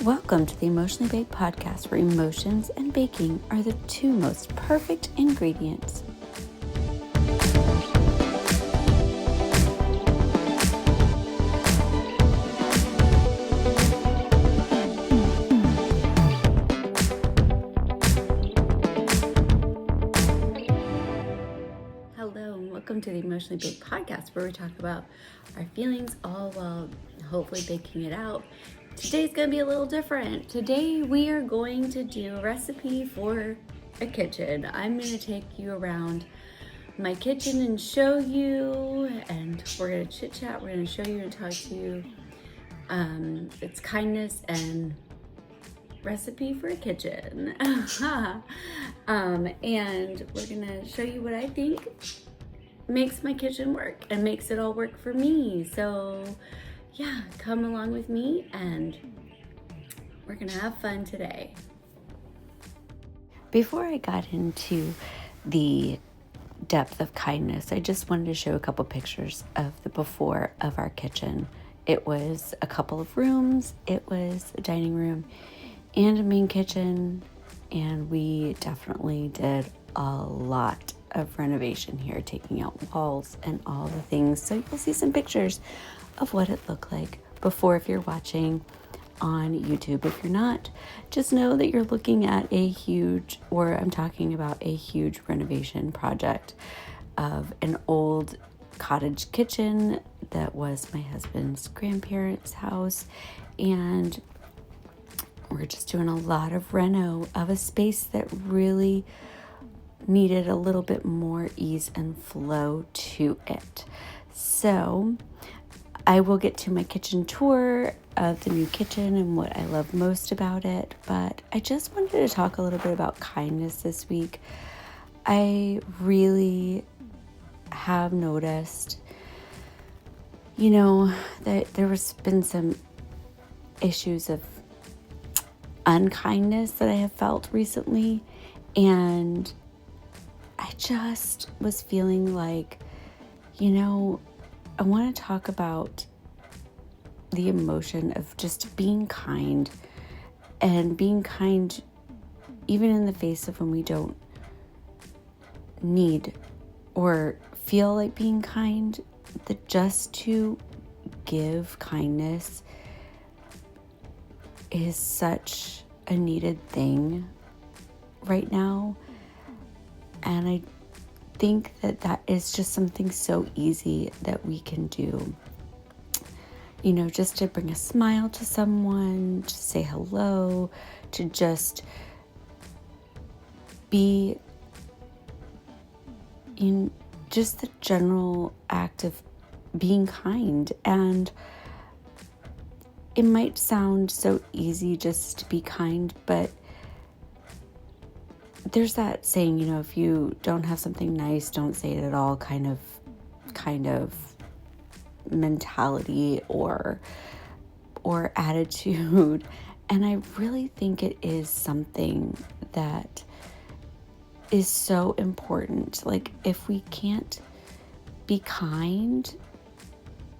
Welcome to the Emotionally Baked podcast, where emotions and baking are the two most perfect ingredients. Hello, and welcome to the Emotionally Baked podcast, where we talk about our feelings all while hopefully baking it out. Today's going to be a little different. Today we are going to do a recipe for a kitchen. I'm going to take you around my kitchen and show you, and we're going to chit chat. We're going to show you and talk to you. It's kindness and recipe for a kitchen. And we're going to show you what I think makes my kitchen work and makes it all work for me. So yeah, come along with me and we're gonna have fun today. Before I got into the depth of kindness, I just wanted to show a couple pictures of the before of our kitchen. It was a couple of rooms, it was a dining room and a main kitchen, and we definitely did a lot of renovation here, taking out walls and all the things. So you'll see some pictures of what it looked like before if you're watching on YouTube. If you're not, just know that you're looking at I'm talking about a huge renovation project of an old cottage kitchen that was my husband's grandparents' house, and we're just doing a lot of reno of a space that really needed a little bit more ease and flow to it. So I will get to my kitchen tour of the new kitchen and what I love most about it, but I just wanted to talk a little bit about kindness this week. I really have noticed, that there has been some issues of unkindness that I have felt recently, and I just was feeling like, I want to talk about the emotion of just being kind, and being kind even in the face of when we don't need or feel like being kind. That just to give kindness is such a needed thing right now. And I think that is just something so easy that we can do. Just to bring a smile to someone, to say hello, to just be in just the general act of being kind. And it might sound so easy just to be kind, but there's that saying, if you don't have something nice, don't say it at all kind of mentality or attitude. And I really think it is something that is so important. Like, if we can't be kind,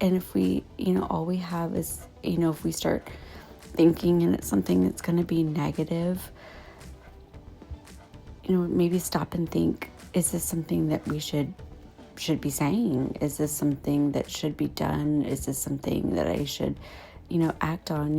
and if we, all we have is, if we start thinking and it's something that's going to be negative, maybe stop and think, is this something that we should be saying? Is this something that should be done? Is this something that I should, act on?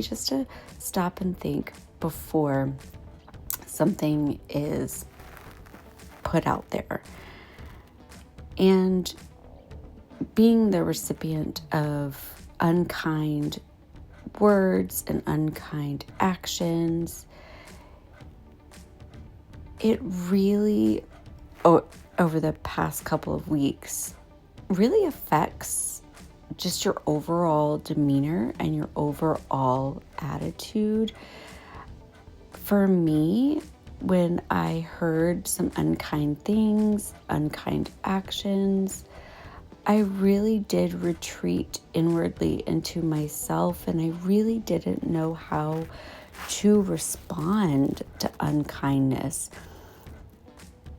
Just to stop and think before something is put out there. And being the recipient of unkind words and unkind actions, it really, over the past couple of weeks, really affects just your overall demeanor and your overall attitude. For me, when I heard some unkind things, unkind actions, I really did retreat inwardly into myself, and I really didn't know how to respond to unkindness.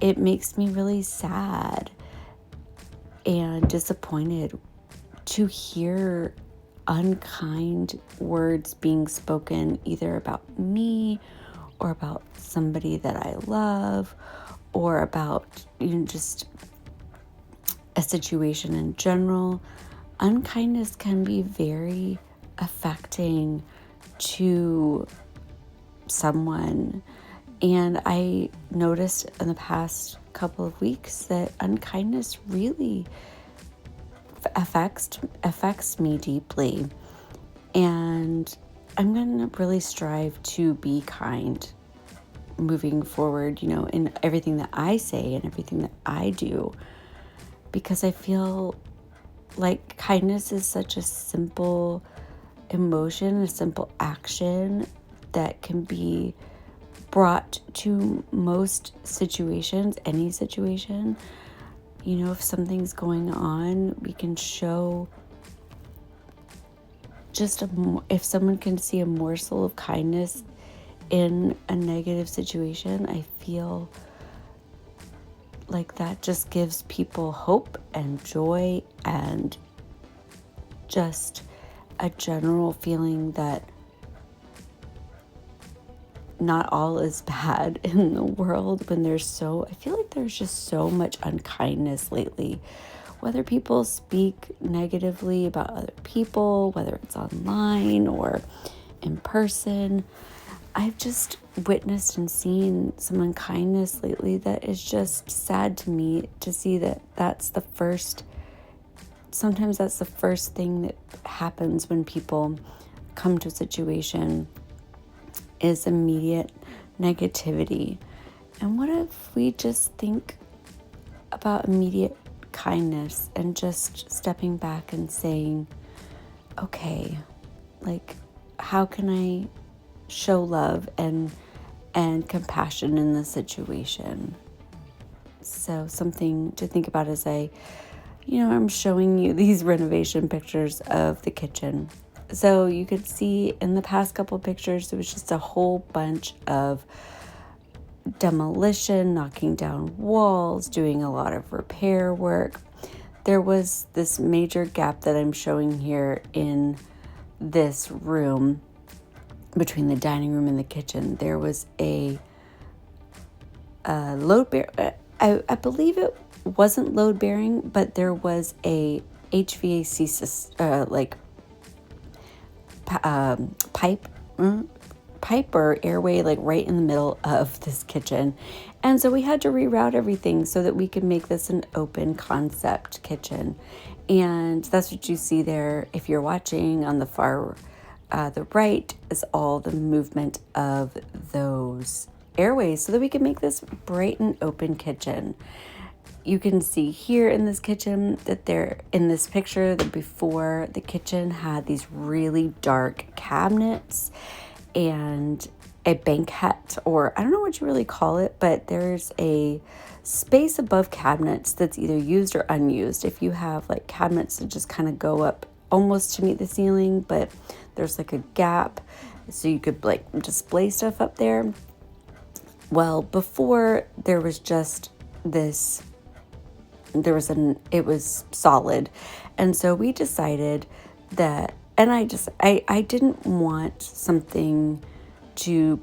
It makes me really sad and disappointed to hear unkind words being spoken either about me or about somebody that I love or about, just a situation in general. Unkindness can be very affecting to someone. And I noticed in the past couple of weeks that unkindness really affects me deeply. And I'm going to really strive to be kind moving forward, in everything that I say and everything that I do, because I feel like kindness is such a simple emotion, a simple action that can be brought to most situations, any situation. If something's going on, we can show if someone can see a morsel of kindness in a negative situation, I feel like that just gives people hope and joy and just a general feeling that not all is bad in the world when I feel like there's just so much unkindness lately. Whether people speak negatively about other people, whether it's online or in person, I've just witnessed and seen some unkindness lately that is just sad to me to see sometimes that's the first thing that happens when people come to a situation is immediate negativity. And what if we just think about immediate kindness and just stepping back and saying, okay, how can I show love and compassion in this situation? So something to think about as I'm showing you these renovation pictures of the kitchen. So you could see in the past couple of pictures, there was just a whole bunch of demolition, knocking down walls, doing a lot of repair work. There was this major gap that I'm showing here in this room between the dining room and the kitchen. There was a load bearing. I believe it wasn't load bearing, but there was a HVAC system, pipe or airway right in the middle of this kitchen. And so we had to reroute everything so that we could make this an open concept kitchen. And that's what you see there. If you're watching on the far the right is all the movement of those airways so that we can make this bright and open kitchen. You can see here in this kitchen that in this picture, that before the kitchen had these really dark cabinets and a banquette, or I don't know what you really call it, but there's a space above cabinets that's either used or unused. If you have cabinets that just kind of go up almost to meet the ceiling, but there's a gap so you could display stuff up there. Well, before there was just this, it was solid. And so we decided that, and I didn't want something to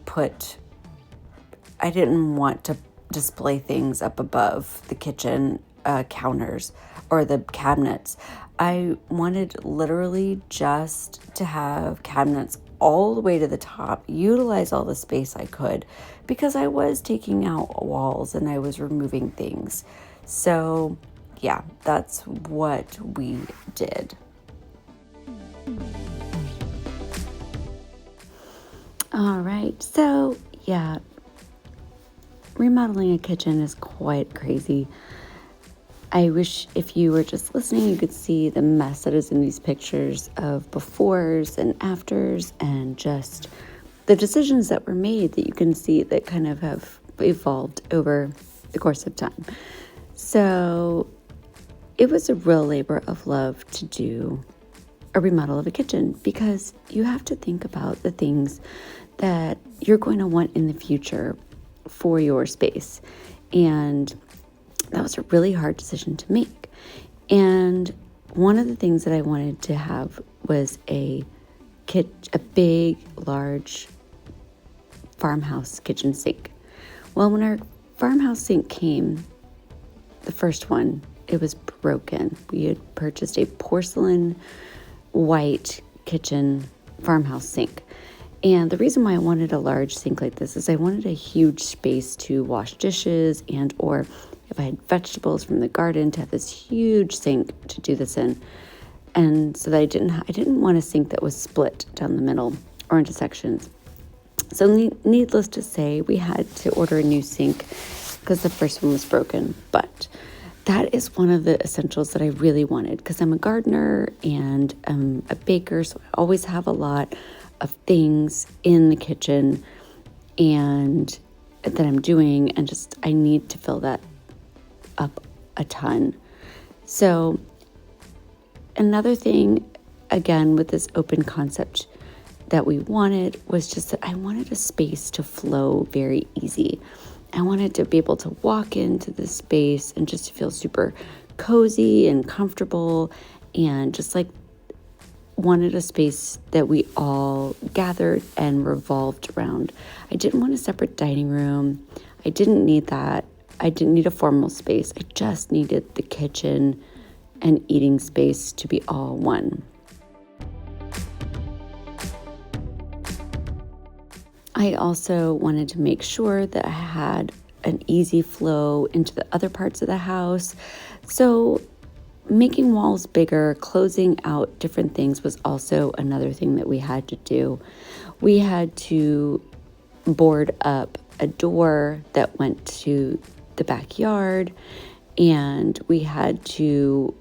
I didn't want to display things up above the kitchen counters or the cabinets. I wanted literally just to have cabinets all the way to the top, utilize all the space I could, because I was taking out walls and I was removing things. So yeah, that's what we did. All right, so yeah, remodeling a kitchen is quite crazy. I wish if you were just listening, you could see the mess that is in these pictures of befores and afters and just the decisions that were made that you can see that kind of have evolved over the course of time. So it was a real labor of love to do a remodel of a kitchen, because you have to think about the things that you're going to want in the future for your space. And that was a really hard decision to make. And one of the things that I wanted to have was a big, large farmhouse kitchen sink. Well, when our farmhouse sink came, the first one, it was broken. We had purchased a porcelain white kitchen farmhouse sink. And the reason why I wanted a large sink like this is I wanted a huge space to wash dishes, and or if I had vegetables from the garden, to have this huge sink to do this in. And so that I didn't want a sink that was split down the middle or into sections. So needless to say, we had to order a new sink because the first one was broken. But that is one of the essentials that I really wanted, because I'm a gardener and I'm a baker, so I always have a lot of things in the kitchen and that I'm doing, and just I need to fill that up a ton. So another thing, again, with this open concept that we wanted was just that I wanted a space to flow very easy. I wanted to be able to walk into this space and just feel super cozy and comfortable, and just like wanted a space that we all gathered and revolved around. I didn't want a separate dining room. I didn't need that. I didn't need a formal space. I just needed the kitchen and eating space to be all one. I also wanted to make sure that I had an easy flow into the other parts of the house. So making walls bigger, closing out different things was also another thing that we had to do. We had to board up a door that went to the backyard, and we had to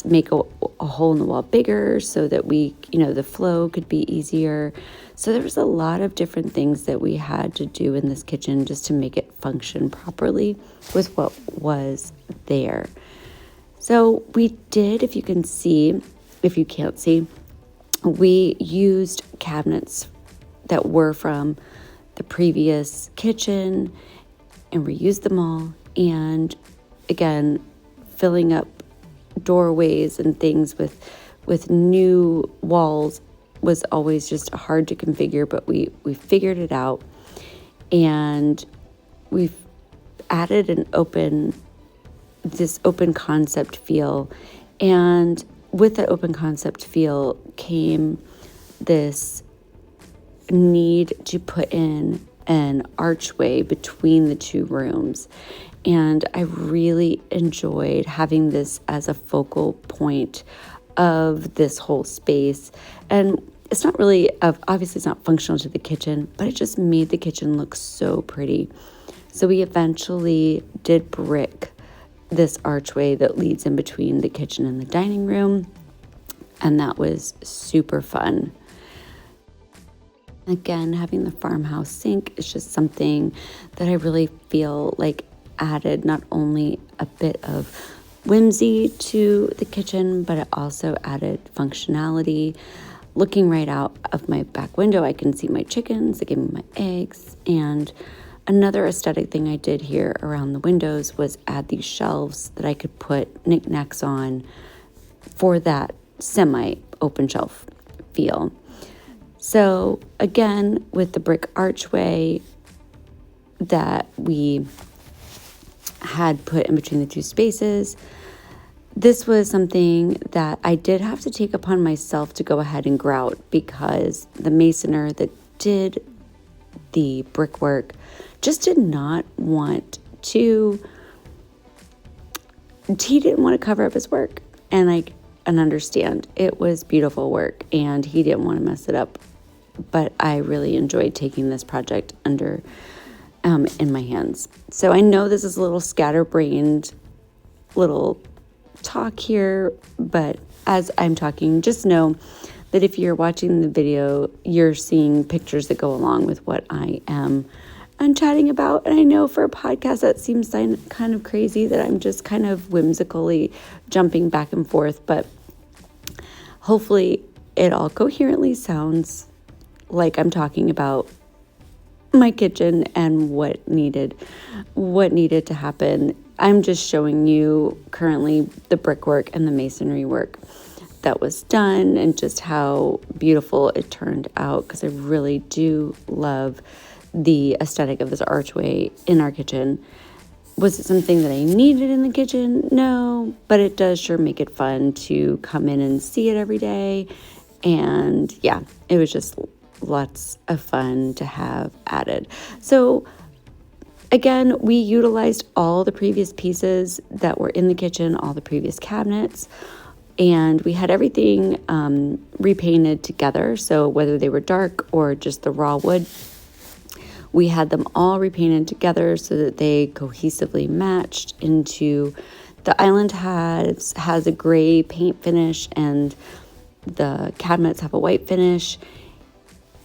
make a hole in the wall bigger so that the flow could be easier. So there was a lot of different things that we had to do in this kitchen just to make it function properly with what was there. So we did, if you can't see, we used cabinets that were from the previous kitchen and reused them all. And again, filling up doorways and things with new walls was always just hard to configure, but we figured it out, and we've added this open concept feel. And with that open concept feel came this need to put in an archway between the two rooms. And I really enjoyed having this as a focal point of this whole space. And it's not really, obviously it's not functional to the kitchen, but it just made the kitchen look so pretty. So we eventually did brick this archway that leads in between the kitchen and the dining room. And that was super fun. Again, having the farmhouse sink is just something that I really feel like added not only a bit of whimsy to the kitchen, but it also added functionality. Looking right out of my back window, I can see my chickens, they gave me my eggs. And another aesthetic thing I did here around the windows was add these shelves that I could put knickknacks on for that semi-open shelf feel. So again, with the brick archway that we had put in between the two spaces, this was something that I did have to take upon myself to go ahead and grout, because the masoner that did the brickwork just did not want to, he didn't want to cover up his work. And I understand, it was beautiful work and he didn't want to mess it up. But I really enjoyed taking this project under in my hands. So I know this is a little scatterbrained little talk here, but as I'm talking, just know that if you're watching the video, you're seeing pictures that go along with what I'm chatting about. And I know for a podcast that seems kind of crazy that I'm just kind of whimsically jumping back and forth, but hopefully it all coherently sounds like I'm talking about my kitchen and what needed to happen. I'm just showing you currently the brickwork and the masonry work that was done and just how beautiful it turned out, because I really do love the aesthetic of this archway in our kitchen. Was it something that I needed in the kitchen? No, but it does sure make it fun to come in and see it every day. And yeah, it was just lots of fun to have added. So again, we utilized all the previous pieces that were in the kitchen, all the previous cabinets, and we had everything repainted together. So whether they were dark or just the raw wood, we had them all repainted together so that they cohesively matched into. The island has a gray paint finish and the cabinets have a white finish.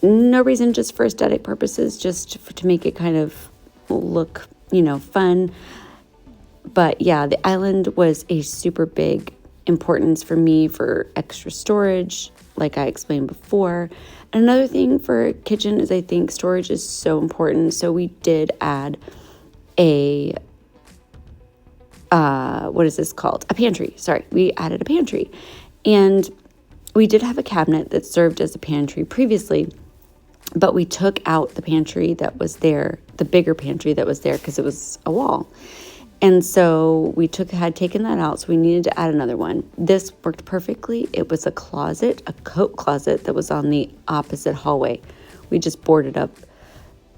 No reason, just for aesthetic purposes, to make it kind of look, fun. But yeah, the island was a super big importance for me for extra storage, like I explained before. Another thing for a kitchen is I think storage is so important. So we did add a, what is this called? A pantry. Sorry, we added a pantry. And we did have a cabinet that served as a pantry previously, but we took out the pantry that was there, the bigger pantry that was there, because it was a wall. And so we had taken that out, so we needed to add another one. This worked perfectly. It was a closet, a coat closet that was on the opposite hallway. We just boarded up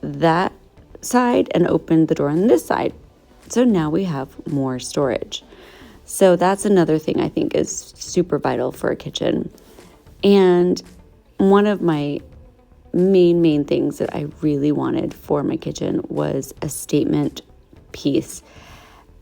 that side and opened the door on this side. So now we have more storage. So that's another thing I think is super vital for a kitchen. And one of my main things that I really wanted for my kitchen was a statement piece.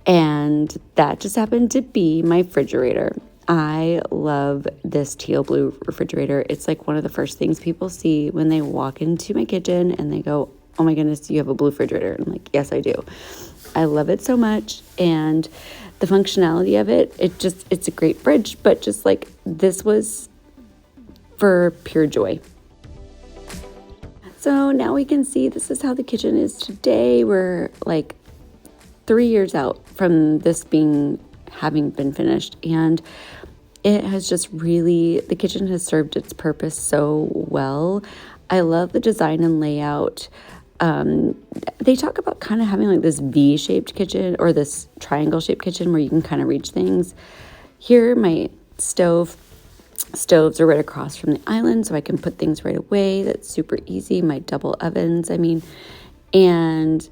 And that just happened to be my refrigerator. I love this teal blue refrigerator. It's like one of the first things people see when they walk into my kitchen and they go, "Oh my goodness, you have a blue refrigerator." I'm like, yes, I do. I love it so much. And the functionality of it, it's a great fridge, but just like this was for pure joy. So now we can see this is how the kitchen is today. We're like 3 years out from this having been finished, and it has just really, the kitchen has served its purpose so well. I love the design and layout. They talk about kind of having like this V-shaped kitchen or this triangle-shaped kitchen where you can kind of reach things. Here, my stoves are right across from the island, so I can put things right away. That's super easy. My double ovens, and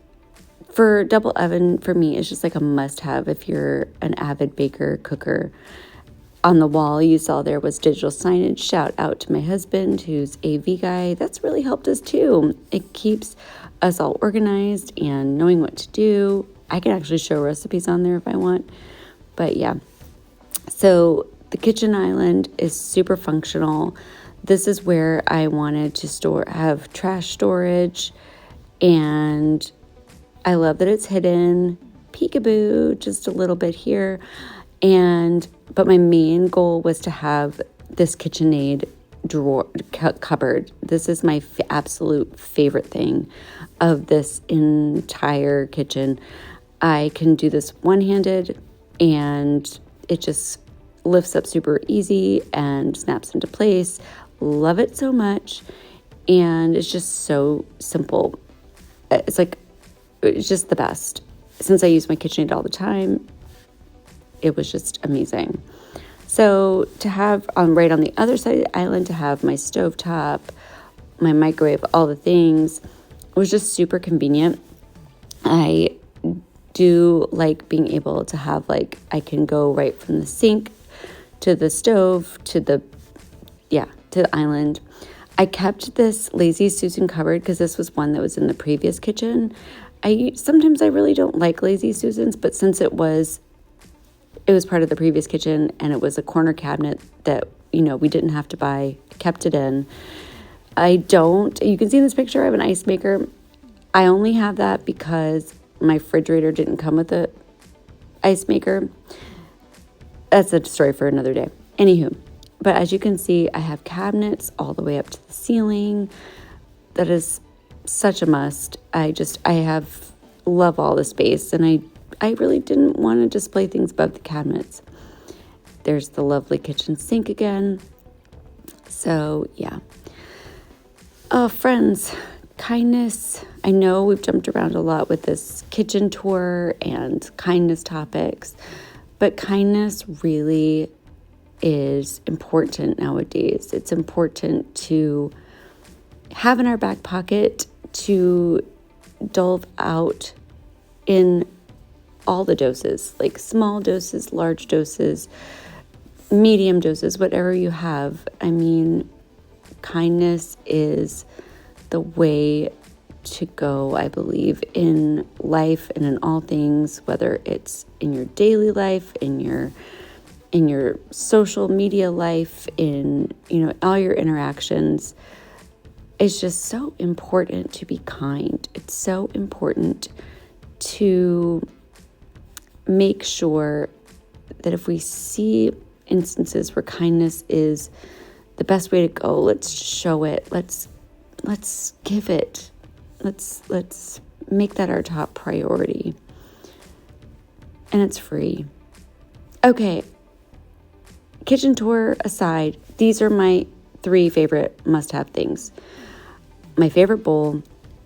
for double oven, for me, it's just like a must-have if you're an avid baker, cooker. On the wall you saw there was digital signage. Shout out to my husband, who's AV guy. That's really helped us too. It keeps us all organized and knowing what to do. I can actually show recipes on there if I want. But yeah, so the kitchen island is super functional. This is where I wanted to have trash storage, and I love that it's hidden. Peekaboo, just a little bit here. But my main goal was to have this KitchenAid drawer cupboard. This is my absolute favorite thing of this entire kitchen. I can do this one-handed, and it just lifts up super easy and snaps into place. Love it so much, and it's just so simple. It's just the best. Since I use my KitchenAid all the time, it was just amazing. So to have right on the other side of the island, to have my stovetop, my microwave, all the things, was just super convenient. I do like being able to have I can go right from the sink to the stove to the island. I kept this Lazy Susan cupboard because this was one that was in the previous kitchen. Sometimes I really don't like Lazy Susans, but since it was part of the previous kitchen and it was a corner cabinet that, we didn't have to buy, I kept it in. You can see in this picture, I have an ice maker. I only have that because my refrigerator didn't come with a ice maker. That's a story for another day. Anywho, but as you can see, I have cabinets all the way up to the ceiling. That is such a must. Love all the space, and I really didn't want to display things above the cabinets. There's the lovely kitchen sink again. So yeah. Friends, kindness. I know we've jumped around a lot with this kitchen tour and kindness topics, but kindness really is important nowadays. It's important to have in our back pocket, to delve out in all the doses, like small doses, large doses, medium doses, whatever you have. I mean, kindness is the way to go, I believe, in life and in all things, whether it's in your daily life, in your social media life, in all your interactions. It's just so important to be kind. It's so important to make sure that if we see instances where kindness is the best way to go, let's show it. Let's give it. Let's make that our top priority. And it's free. Okay. Kitchen tour aside, these are my 3 favorite must-have things. My favorite bowl,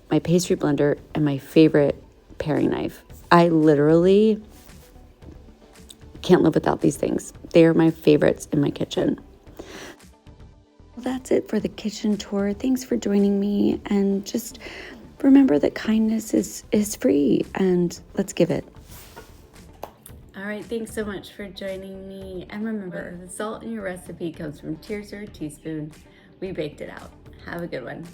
my pastry blender, and my favorite paring knife. I literally can't live without these things. They are my favorites in my kitchen. Well, that's it for the kitchen tour. Thanks for joining me, and just remember that kindness is free, and let's give it. All right, thanks so much for joining me. And remember, the salt in your recipe comes from Tears or a Teaspoon. We baked it out. Have a good one.